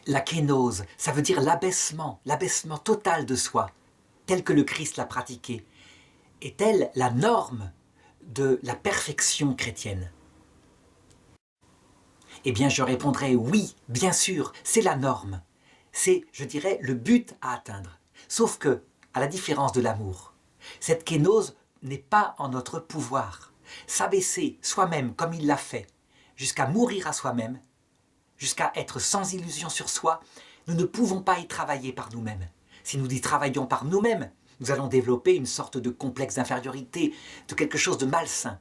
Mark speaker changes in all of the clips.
Speaker 1: La kénose, ça veut dire l'abaissement total de soi, tel que le Christ l'a pratiqué. Est-elle la norme de la perfection chrétienne? Eh bien, je répondrai oui, bien sûr, c'est la norme. C'est, je dirais, le but à atteindre. Sauf que, à la différence de l'amour, cette kénose n'est pas en notre pouvoir. S'abaisser soi-même comme il l'a fait, jusqu'à mourir à soi-même, jusqu'à être sans illusion sur soi, nous ne pouvons pas y travailler par nous-mêmes. Si nous y travaillons par nous-mêmes, nous allons développer une sorte de complexe d'infériorité, de quelque chose de malsain.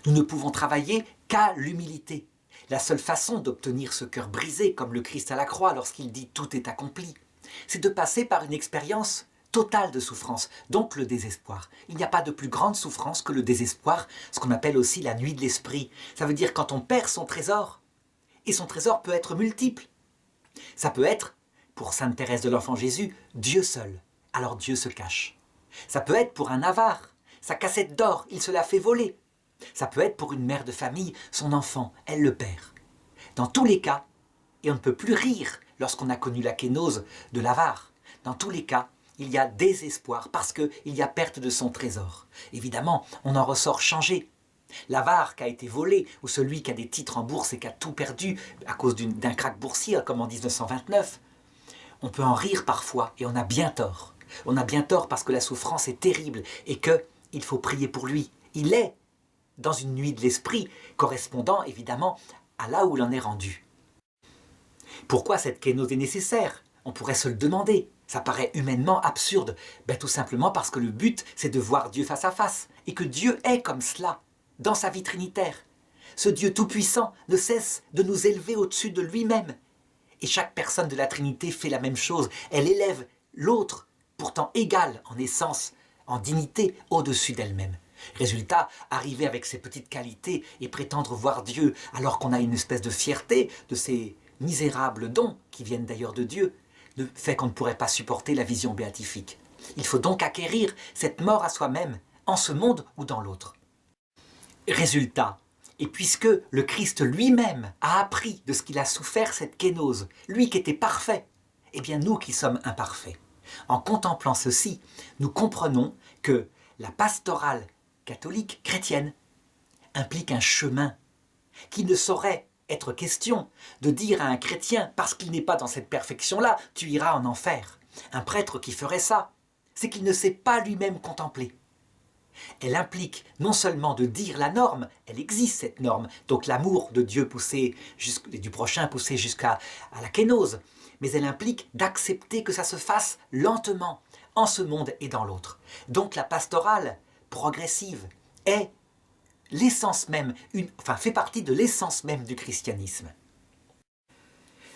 Speaker 1: Nous ne pouvons travailler qu'à l'humilité. La seule façon d'obtenir ce cœur brisé, comme le Christ à la croix lorsqu'il dit « tout est accompli », c'est de passer par une expérience totale de souffrance, donc le désespoir. Il n'y a pas de plus grande souffrance que le désespoir, ce qu'on appelle aussi la nuit de l'esprit. Ça veut dire quand on perd son trésor, et son trésor peut être multiple. Ça peut être, pour Sainte Thérèse de l'Enfant Jésus, Dieu seul. Alors Dieu se cache. Ça peut être pour un avare, sa cassette d'or, il se l'a fait voler. Ça peut être pour une mère de famille, son enfant, elle le perd. Dans tous les cas, et on ne peut plus rire lorsqu'on a connu la kénose de l'avare, dans tous les cas, il y a désespoir parce qu'il y a perte de son trésor. Évidemment, on en ressort changé. L'avare qui a été volé, ou celui qui a des titres en bourse et qui a tout perdu à cause d'un krach boursier, comme en 1929, on peut en rire parfois, et on a bien tort. On a bien tort parce que la souffrance est terrible, et qu'il faut prier pour lui. Il est dans une nuit de l'esprit, correspondant évidemment à là où il en est rendu. Pourquoi cette kénose est nécessaire? On pourrait se le demander. Ça paraît humainement absurde. Tout simplement parce que le but, c'est de voir Dieu face à face, et que Dieu est comme cela, dans sa vie trinitaire. Ce Dieu tout-puissant ne cesse de nous élever au-dessus de lui-même. Et chaque personne de la Trinité fait la même chose. Elle élève l'autre, pourtant égale en essence, en dignité, au-dessus d'elle-même. Résultat, arriver avec ses petites qualités et prétendre voir Dieu alors qu'on a une espèce de fierté de ces misérables dons, qui viennent d'ailleurs de Dieu, fait qu'on ne pourrait pas supporter la vision béatifique. Il faut donc acquérir cette mort à soi-même, en ce monde ou dans l'autre. Résultat, et puisque le Christ lui-même a appris de ce qu'il a souffert cette kénose, lui qui était parfait, eh bien nous qui sommes imparfaits. En contemplant ceci, nous comprenons que la pastorale catholique chrétienne implique un chemin qui ne saurait être question de dire à un chrétien, parce qu'il n'est pas dans cette perfection-là, tu iras en enfer. Un prêtre qui ferait ça, c'est qu'il ne sait pas lui-même contempler. Elle implique non seulement de dire la norme, elle existe cette norme, donc l'amour de Dieu poussé et du prochain poussé jusqu'à la kénose, mais elle implique d'accepter que ça se fasse lentement, en ce monde et dans l'autre. Donc la pastorale progressive est l'essence même, fait partie de l'essence même du christianisme.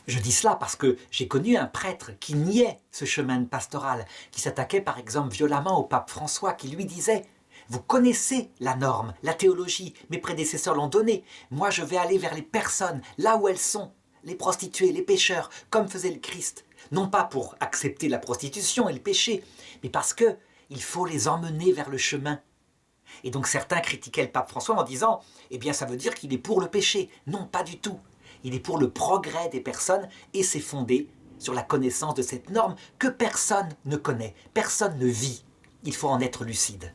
Speaker 1: Je dis cela parce que j'ai connu un prêtre qui niait ce chemin pastoral, qui s'attaquait par exemple violemment au pape François, qui lui disait « Vous connaissez la norme, la théologie, mes prédécesseurs l'ont donnée, moi je vais aller vers les personnes, là où elles sont, les prostituées, les pécheurs, comme faisait le Christ, non pas pour accepter la prostitution et le péché, mais parce qu'il faut les emmener vers le chemin. » Et donc certains critiquaient le pape François en disant « Eh bien ça veut dire qu'il est pour le péché. » Non, pas du tout. Il est pour le progrès des personnes et c'est fondé sur la connaissance de cette norme que personne ne connaît, personne ne vit. Il faut en être lucide.